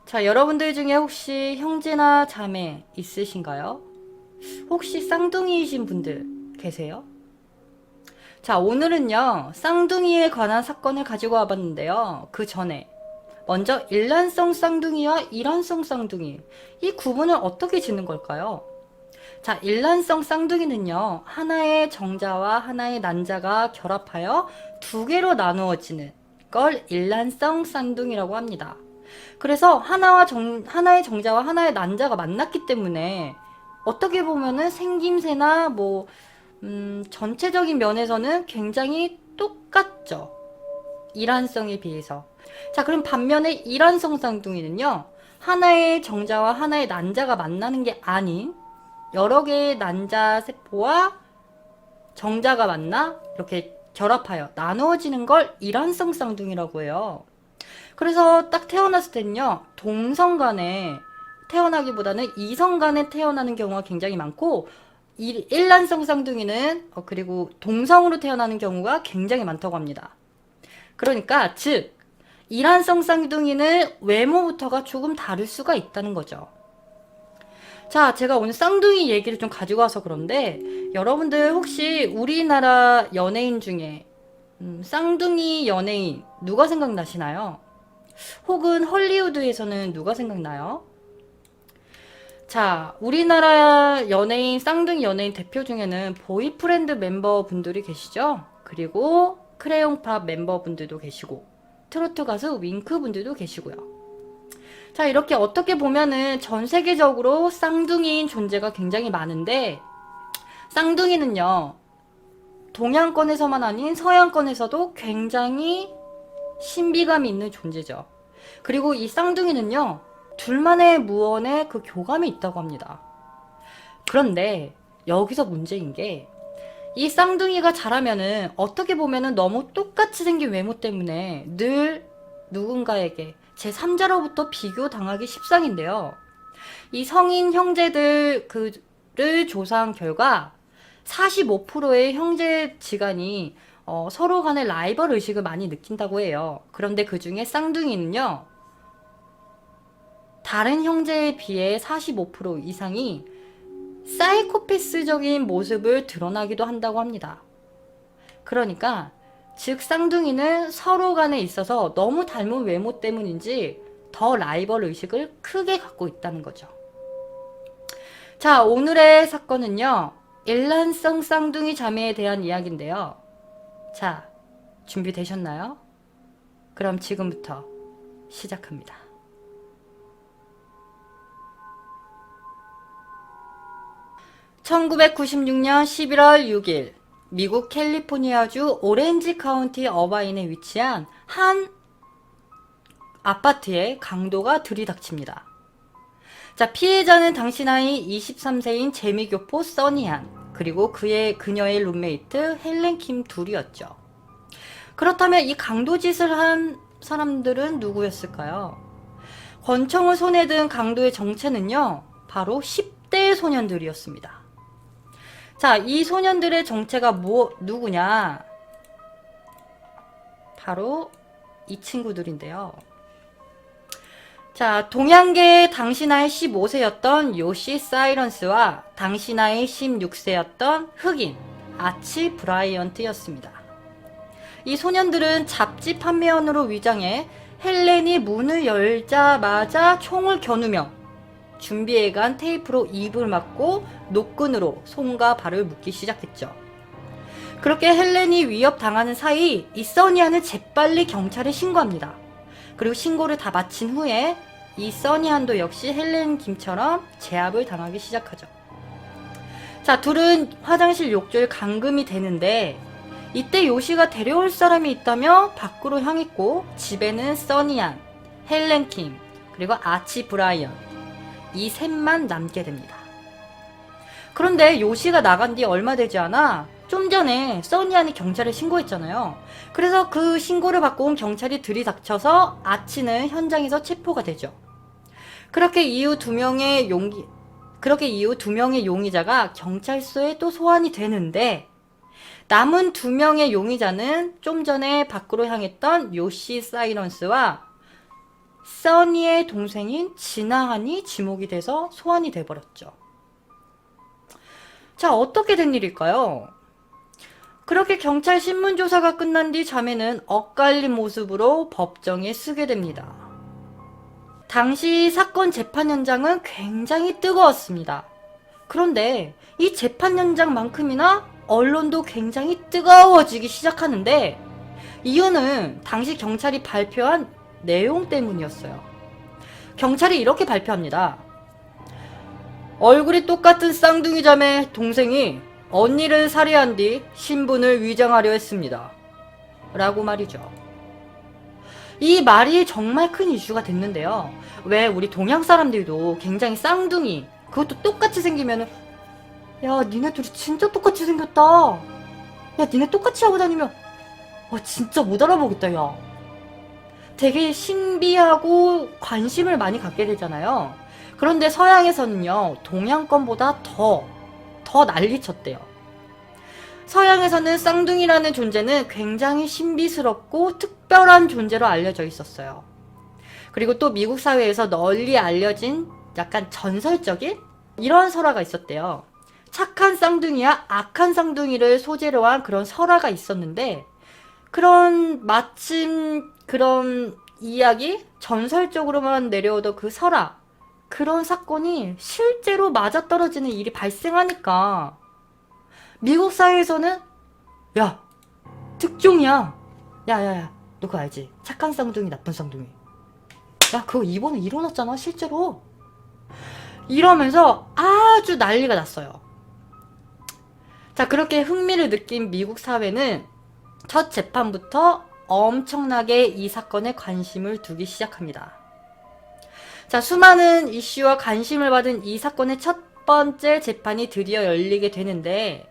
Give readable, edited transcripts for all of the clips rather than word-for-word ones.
자, 여러분들 중에 혹시 형제나 자매 있으신가요? 혹시 쌍둥이이신 분들 계세요? 자, 오늘은요, 쌍둥이에 관한 사건을 가지고 와봤는데요. 그 전에 먼저 일란성 쌍둥이와 이란성 쌍둥이, 이 구분을 어떻게 짓는 걸까요? 자, 일란성 쌍둥이는요, 하나의 정자와 하나의 난자가 결합하여 두 개로 나누어지는 걸 일란성 쌍둥이라고 합니다. 그래서 하나의 정자와 하나의 난자가 만났기 때문에 어떻게 보면은 생김새나 전체적인 면에서는 굉장히 똑같죠. 일란성에 비해서. 자, 그럼 반면에 이란성 쌍둥이는요, 하나의 정자와 하나의 난자가 만나는 게 아닌 여러 개의 난자 세포와 정자가 만나 이렇게 결합하여 나누어지는 걸 이란성 쌍둥이라고 해요. 그래서 딱 태어났을 때는요, 동성 간에 태어나기보다는 이성 간에 태어나는 경우가 굉장히 많고, 일란성 쌍둥이는 그리고 동성으로 태어나는 경우가 굉장히 많다고 합니다. 그러니까 즉 이란성 쌍둥이는 외모부터가 조금 다를 수가 있다는 거죠. 자, 제가 오늘 쌍둥이 얘기를 좀 가지고 와서 그런데 여러분들 혹시 우리나라 연예인 중에 쌍둥이 연예인 누가 생각나시나요? 혹은 헐리우드에서는 누가 생각나요? 자, 우리나라 연예인, 쌍둥이 연예인 대표 중에는 보이프렌드 멤버분들이 계시죠? 그리고 크레용팝 멤버분들도 계시고, 트로트 가수 윙크분들도 계시고요. 자, 이렇게 어떻게 보면은 전 세계적으로 쌍둥이인 존재가 굉장히 많은데, 쌍둥이는요, 동양권에서만 아닌 서양권에서도 굉장히 신비감이 있는 존재죠. 그리고 이 쌍둥이는요, 둘만의 무언의 그 교감이 있다고 합니다. 그런데 여기서 문제인 게, 이 쌍둥이가 자라면은 어떻게 보면은 너무 똑같이 생긴 외모 때문에 늘 누군가에게 제3자로부터 비교당하기 십상인데요. 이 성인 형제들 그를 조사한 결과 45%의 형제지간이 서로 간의 라이벌 의식을 많이 느낀다고 해요. 그런데 그 중에 쌍둥이는요, 다른 형제에 비해 45% 이상이 사이코패스적인 모습을 드러나기도 한다고 합니다. 그러니까 즉 쌍둥이는 서로 간에 있어서 너무 닮은 외모 때문인지 더 라이벌 의식을 크게 갖고 있다는 거죠. 자, 오늘의 사건은요, 일란성 쌍둥이 자매에 대한 이야기인데요. 자, 준비되셨나요? 그럼 지금부터 시작합니다. 1996년 11월 6일 미국 캘리포니아주 오렌지 카운티 어바인에 위치한 한 아파트에 강도가 들이닥칩니다. 자, 피해자는 당시 나이 23세인 재미교포 써니한, 그리고 그녀의 룸메이트 헬렌 킴 둘이었죠. 그렇다면 이 강도짓을 한 사람들은 누구였을까요? 권총을 손에 든 강도의 정체는요, 바로 10대 소년들이었습니다. 자, 이 소년들의 정체가 누구냐? 바로 이 친구들인데요. 자, 동양계의 당시 나이 15세였던 요시 사이런스와 당시 나이 16세였던 흑인 아치 브라이언트였습니다. 이 소년들은 잡지 판매원으로 위장해 헬렌이 문을 열자마자 총을 겨누며 준비해간 테이프로 입을 막고 노끈으로 손과 발을 묶기 시작했죠. 그렇게 헬렌이 위협당하는 사이 이 써니안은 재빨리 경찰에 신고합니다. 그리고 신고를 다 마친 후에 이 써니안도 역시 헬렌 김처럼 제압을 당하기 시작하죠. 자, 둘은 화장실 욕조에 감금이 되는데 이때 요시가 데려올 사람이 있다며 밖으로 향했고 집에는 써니안, 헬렌 킴, 그리고 아치 브라이언 이 셋만 남게 됩니다. 그런데 요시가 나간 뒤 얼마 되지 않아 좀 전에 써니안이 경찰에 신고했잖아요. 그래서 그 신고를 받고 온 경찰이 들이닥쳐서 아치는 현장에서 체포가 되죠. 그렇게 이후 두 명의 용의자가 경찰서에 또 소환이 되는데 남은 두 명의 용의자는 좀 전에 밖으로 향했던 요시 사이런스와 써니의 동생인 진아한이 지목이 돼서 소환이 돼버렸죠. 자, 어떻게 된 일일까요? 그렇게 경찰 신문조사가 끝난 뒤 자매는 엇갈린 모습으로 법정에 서게 됩니다. 당시 사건 재판 현장은 굉장히 뜨거웠습니다. 그런데 이 재판 현장만큼이나 언론도 굉장히 뜨거워지기 시작하는데 이유는 당시 경찰이 발표한 내용 때문이었어요. 경찰이 이렇게 발표합니다. 얼굴이 똑같은 쌍둥이 자매 동생이 언니를 살해한 뒤 신분을 위장하려 했습니다. 라고 말이죠. 이 말이 정말 큰 이슈가 됐는데요. 왜 우리 동양 사람들도 굉장히 쌍둥이, 그것도 똑같이 생기면은 야, 니네 둘이 진짜 똑같이 생겼다. 야, 니네 똑같이 하고 다니면 진짜 못 알아보겠다, 야. 되게 신비하고 관심을 많이 갖게 되잖아요. 그런데 서양에서는요, 동양권보다 더 난리쳤대요. 서양에서는 쌍둥이라는 존재는 굉장히 신비스럽고 특별한 존재로 알려져 있었어요. 그리고 또 미국 사회에서 널리 알려진 약간 전설적인 이런 설화가 있었대요. 착한 쌍둥이와 악한 쌍둥이를 소재로 한 그런 설화가 있었는데 마침 그런 이야기, 전설적으로만 내려오던 그 설화, 그런 사건이 실제로 맞아떨어지는 일이 발생하니까 미국 사회에서는 야, 특종이야. 야야야, 너 그거 알지? 착한 쌍둥이, 나쁜 쌍둥이. 야, 그거 이번에 일어났잖아, 실제로. 이러면서 아주 난리가 났어요. 자, 그렇게 흥미를 느낀 미국 사회는 첫 재판부터 엄청나게 이 사건에 관심을 두기 시작합니다. 자, 수많은 이슈와 관심을 받은 이 사건의 첫 번째 재판이 드디어 열리게 되는데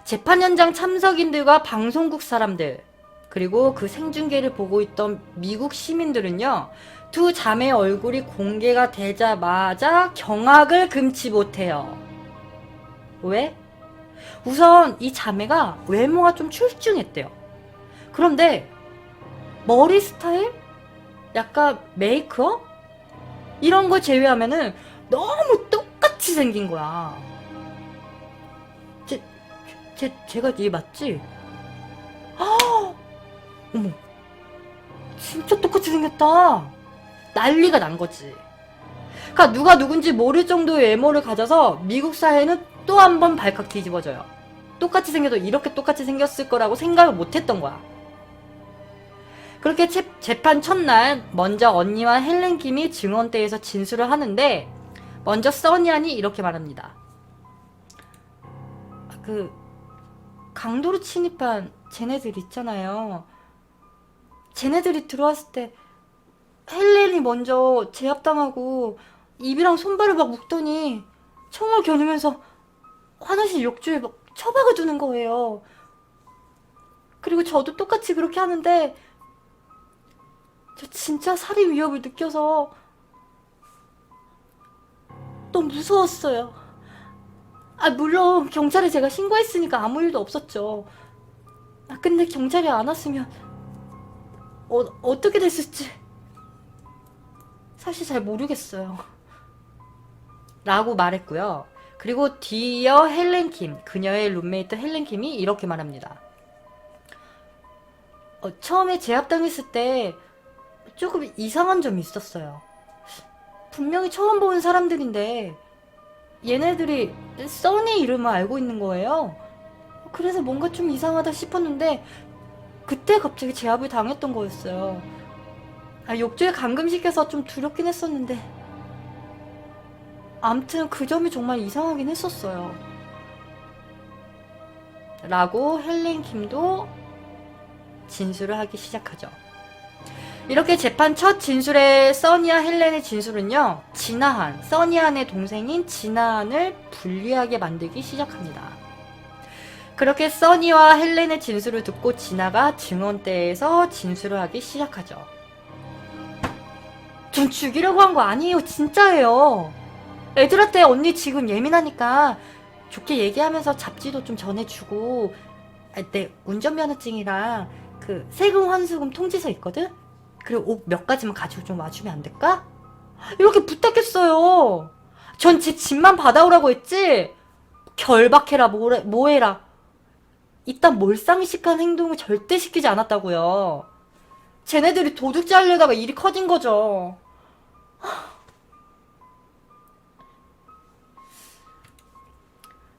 재판 현장 참석인들과 방송국 사람들 그리고 그 생중계를 보고 있던 미국 시민들은요, 두 자매의 얼굴이 공개가 되자마자 경악을 금치 못해요. 왜? 우선 이 자매가 외모가 좀 출중했대요. 그런데 머리 스타일? 약간 메이크업? 이런 거 제외하면은 너무 똑같이 생긴 거야. 제가 얘 맞지? 어머, 진짜 똑같이 생겼다. 난리가 난 거지. 그러니까 누가 누군지 모를 정도의 외모를 가져서 미국 사회는 또 한 번 발칵 뒤집어져요. 똑같이 생겨도 이렇게 똑같이 생겼을 거라고 생각을 못 했던 거야. 그렇게 재판 첫날 먼저 언니와 헬렌 김이 증언대에서 진술을 하는데 먼저 써니안이 이렇게 말합니다. 그 강도로 침입한 쟤네들 있잖아요. 쟤네들이 들어왔을 때 헬렌이 먼저 제압당하고 입이랑 손발을 막 묶더니 총을 겨누면서 화장실 욕조에 막 처박아 두는 거예요. 그리고 저도 똑같이 그렇게 하는데 저 진짜 살인 위협을 느껴서 너무 무서웠어요. 물론 경찰에 제가 신고했으니까 아무 일도 없었죠. 근데 경찰이 안 왔으면 어떻게 됐을지 사실 잘 모르겠어요. 라고 말했고요. 그리고 뒤이어 헬렌 킴, 그녀의 룸메이트 헬렌 킴이 이렇게 말합니다. 처음에 제압당했을 때 조금 이상한 점이 있었어요. 분명히 처음 보는 사람들인데 얘네들이 써니 이름을 알고 있는 거예요. 그래서 뭔가 좀 이상하다 싶었는데 그때 갑자기 제압을 당했던 거였어요. 욕조에 감금시켜서 좀 두렵긴 했었는데 암튼 그 점이 정말 이상하긴 했었어요. 라고 헬렌 킴도 진술을 하기 시작하죠. 이렇게 재판 첫 진술의 써니와 헬렌의 진술은요, 진아한, 써니안의 동생인 진아한을 불리하게 만들기 시작합니다. 그렇게 써니와 헬렌의 진술을 듣고 진아가 증언대에서 진술을 하기 시작하죠. 전 죽이려고 한 거 아니에요. 진짜예요. 애들한테 언니 지금 예민하니까 좋게 얘기하면서 잡지도 좀 전해주고, 내 운전면허증이랑 그 세금 환수금 통지서 있거든? 그리고 옷 몇 가지만 가지고 좀 와주면 안 될까? 이렇게 부탁했어요. 전 제 집만 받아오라고 했지 결박해라 뭐해라 이딴 몰상식한 행동을 절대 시키지 않았다고요. 쟤네들이 도둑질 하려다가 일이 커진 거죠.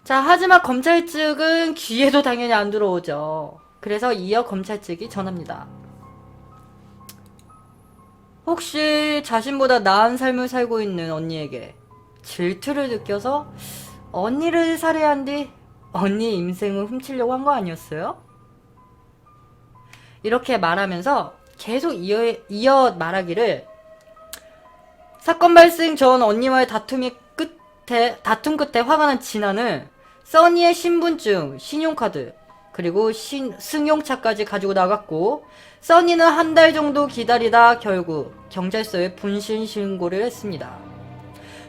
자, 하지만 검찰 측은 귀에도 당연히 안 들어오죠. 그래서 이어 검찰 측이 전합니다. 혹시 자신보다 나은 삶을 살고 있는 언니에게 질투를 느껴서 언니를 살해한 뒤 언니의 인생을 훔치려고 한 거 아니었어요? 이렇게 말하면서 계속 이어 말하기를 사건 발생 전 언니와의 다툼 끝에 화가 난 진아는 써니의 신분증, 신용카드, 그리고 승용차까지 가지고 나갔고 써니는 한 달 정도 기다리다 결국 경찰서에 분신 신고를 했습니다.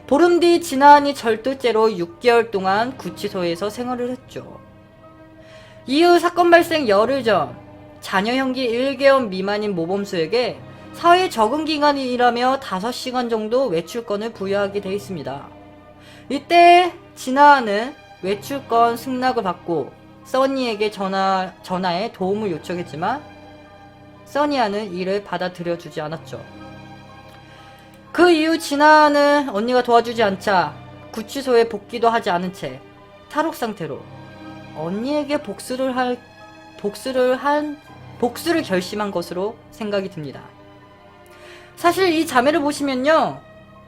보름 뒤 진아은이 절도죄로 6개월 동안 구치소에서 생활을 했죠. 이후 사건 발생 열흘 전 자녀 형기 1개월 미만인 모범수에게 사회 적응 기간이라며 5시간 정도 외출권을 부여하게 되어 있습니다. 이때 진아은은 외출권 승낙을 받고 써니에게 전화에 도움을 요청했지만 써니아는 이를 받아들여주지 않았죠. 그 이후 진아는 언니가 도와주지 않자 구치소에 복귀도 하지 않은 채 탈옥 상태로 언니에게 복수를 결심한 것으로 생각이 듭니다. 사실 이 자매를 보시면요,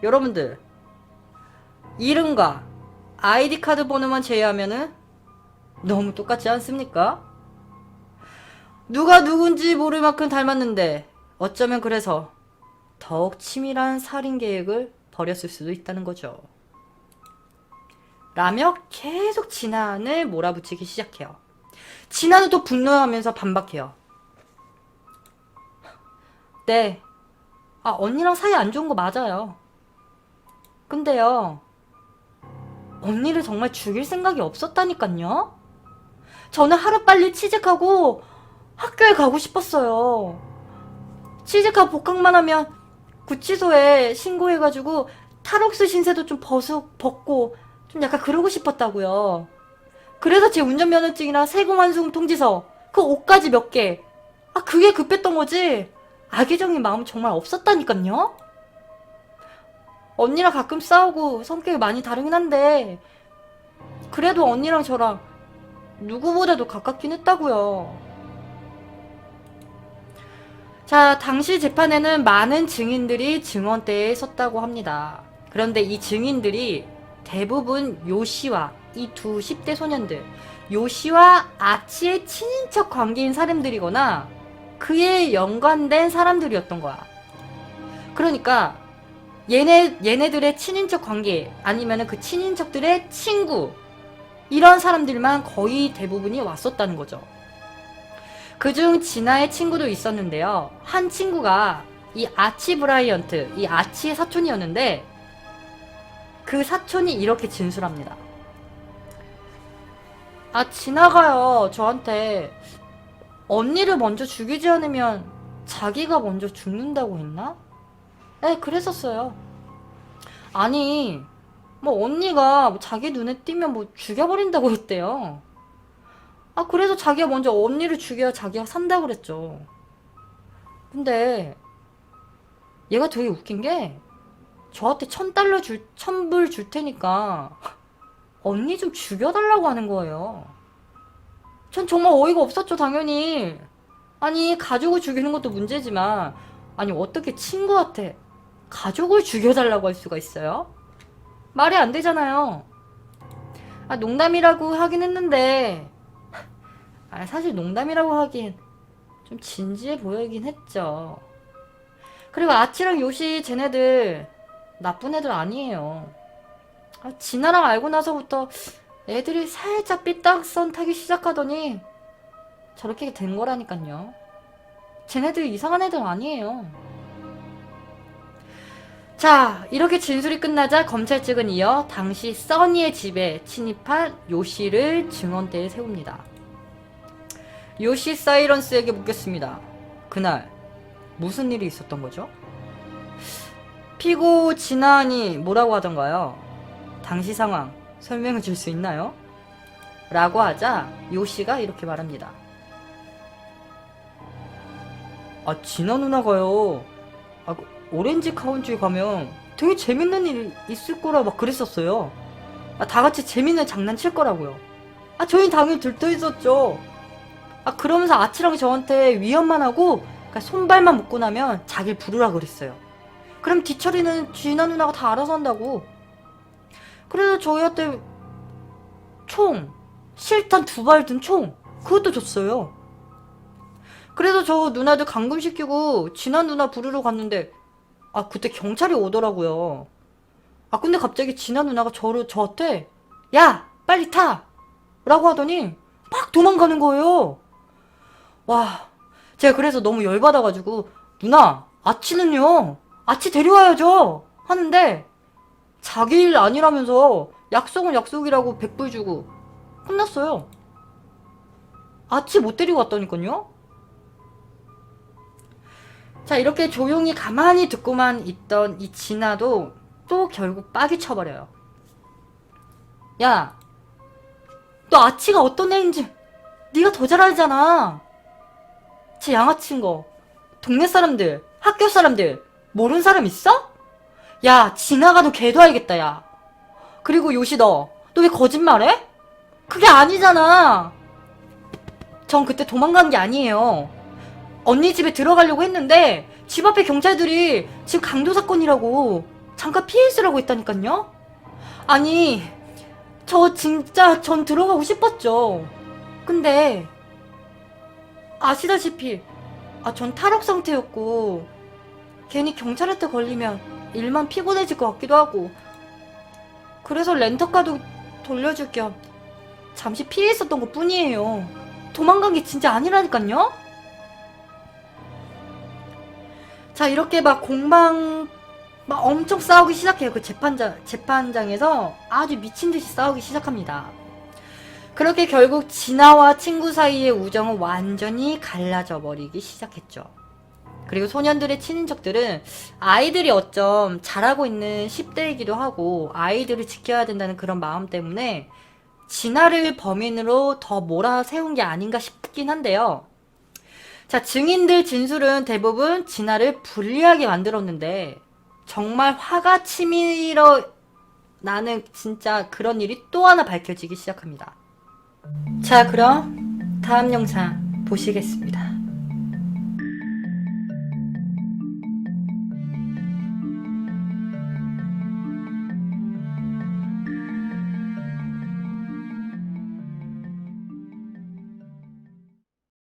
여러분들 이름과 아이디 카드 번호만 제외하면은 너무 똑같지 않습니까? 누가 누군지 모를 만큼 닮았는데 어쩌면 그래서 더욱 치밀한 살인 계획을 벌였을 수도 있다는 거죠. 라며 계속 진아를 몰아붙이기 시작해요. 진아는 또 분노하면서 반박해요. 네, 언니랑 사이 안 좋은 거 맞아요. 근데요, 언니를 정말 죽일 생각이 없었다니깐요? 저는 하루빨리 취직하고 학교에 가고 싶었어요. 취직하고 복학만 하면 구치소에 신고해가지고 탈옥수 신세도 좀 벗고 좀 약간 그러고 싶었다고요. 그래서 제 운전면허증이랑 세금 환수금 통지서 그 옷까지 몇 개, 그게 급했던 거지 악의적인 마음 정말 없었다니깐요? 언니랑 가끔 싸우고 성격이 많이 다르긴 한데 그래도 언니랑 저랑 누구보다도 가깝긴 했다고요. 자, 당시 재판에는 많은 증인들이 증언대에 섰다고 합니다. 그런데 이 증인들이 대부분 요시와 이 두 10대 소년들, 요시와 아치의 친인척 관계인 사람들이거나 그에 연관된 사람들이었던 거야. 그러니까 얘네들의 친인척 관계 아니면은 그 친인척들의 친구 이런 사람들만 거의 대부분이 왔었다는 거죠. 그중 진아의 친구도 있었는데요. 한 친구가 이 아치 브라이언트, 이 아치의 사촌이었는데 그 사촌이 이렇게 진술합니다. 진아가요 저한테 언니를 먼저 죽이지 않으면 자기가 먼저 죽는다고 했나? 네, 그랬었어요. 아니, 뭐 언니가 자기 눈에 띄면 뭐 죽여버린다고 했대요. 그래서 자기가 먼저 언니를 죽여야 자기가 산다고 그랬죠. 근데 얘가 되게 웃긴 게 저한테 $1,000 줄 테니까 언니 좀 죽여달라고 하는 거예요. 전 정말 어이가 없었죠, 당연히. 아니, 가족을 죽이는 것도 문제지만 아니 어떻게 친구한테 가족을 죽여달라고 할 수가 있어요? 말이 안 되잖아요. 농담이라고 하긴 했는데 사실 농담이라고 하긴 좀 진지해 보이긴 했죠. 그리고 아치랑 요시 쟤네들 나쁜 애들 아니에요. 진아랑 알고 나서부터 애들이 살짝 삐딱선 타기 시작하더니 저렇게 된 거라니깐요. 쟤네들 이상한 애들 아니에요. 자, 이렇게 진술이 끝나자 검찰 측은 이어 당시 써니의 집에 침입한 요시를 증언대에 세웁니다. 요시 사이런스에게 묻겠습니다. 그날 무슨 일이 있었던 거죠? 피고 진아니 뭐라고 하던가요? 당시 상황 설명해 줄 수 있나요? 라고 하자 요시가 이렇게 말합니다. 진아 누나가요. 오렌지 카운트에 가면 되게 재밌는 일 있을 거라 막 그랬었어요. 다 같이 재밌는 장난 칠 거라고요. 저희는 당연히 들떠 있었죠. 그러면서 아치랑 저한테 위협만 하고 손발만 묶고 나면 자기를 부르라 그랬어요. 그럼 뒤처리는 진아 누나가 다 알아서 한다고. 그래서 저희한테 실탄 2발 든 총 그것도 줬어요. 그래서 저 누나들 감금시키고 진아 누나 부르러 갔는데 그때 경찰이 오더라고요. 근데 갑자기 진아 누나가 저한테 야 빨리 타! 라고 하더니 막 도망가는 거예요. 와, 제가 그래서 너무 열받아가지고 누나 아치는요 아치 데려와야죠 하는데 자기 일 아니라면서 약속은 약속이라고 100불 주고 끝났어요. 아치 못 데리고 왔다니까요. 자, 이렇게 조용히 가만히 듣고만 있던 이 진아도 또 결국 빡이 쳐버려요. 야, 너 아치가 어떤 애인지 네가 더 잘 알잖아. 제 양아치인 거 동네 사람들, 학교 사람들 모르는 사람 있어? 야, 진아가 너 걔도 알겠다, 야. 그리고 요시 너 왜 거짓말해? 그게 아니잖아. 전 그때 도망간 게 아니에요. 언니 집에 들어가려고 했는데 집 앞에 경찰들이 지금 강도 사건이라고 잠깐 피해 있으라고 했다니깐요? 아니, 저 진짜 전 들어가고 싶었죠. 근데 아시다시피 전 탈옥 상태였고 괜히 경찰한테 걸리면 일만 피곤해질 것 같기도 하고 그래서 렌터카도 돌려줄 겸 잠시 피해 있었던 것 뿐이에요. 도망간 게 진짜 아니라니깐요? 자, 이렇게 막 엄청 싸우기 시작해요. 그 재판장에서 아주 미친듯이 싸우기 시작합니다. 그렇게 결국 진아와 친구 사이의 우정은 완전히 갈라져 버리기 시작했죠. 그리고 소년들의 친인척들은 아이들이 어쩜 잘하고 있는 10대이기도 하고 아이들을 지켜야 된다는 그런 마음 때문에 진아를 범인으로 더 몰아세운 게 아닌가 싶긴 한데요. 자, 증인들 진술은 대부분 진아를 불리하게 만들었는데 정말 화가 치밀어 나는 진짜 그런 일이 또 하나 밝혀지기 시작합니다. 자, 그럼 다음 영상 보시겠습니다.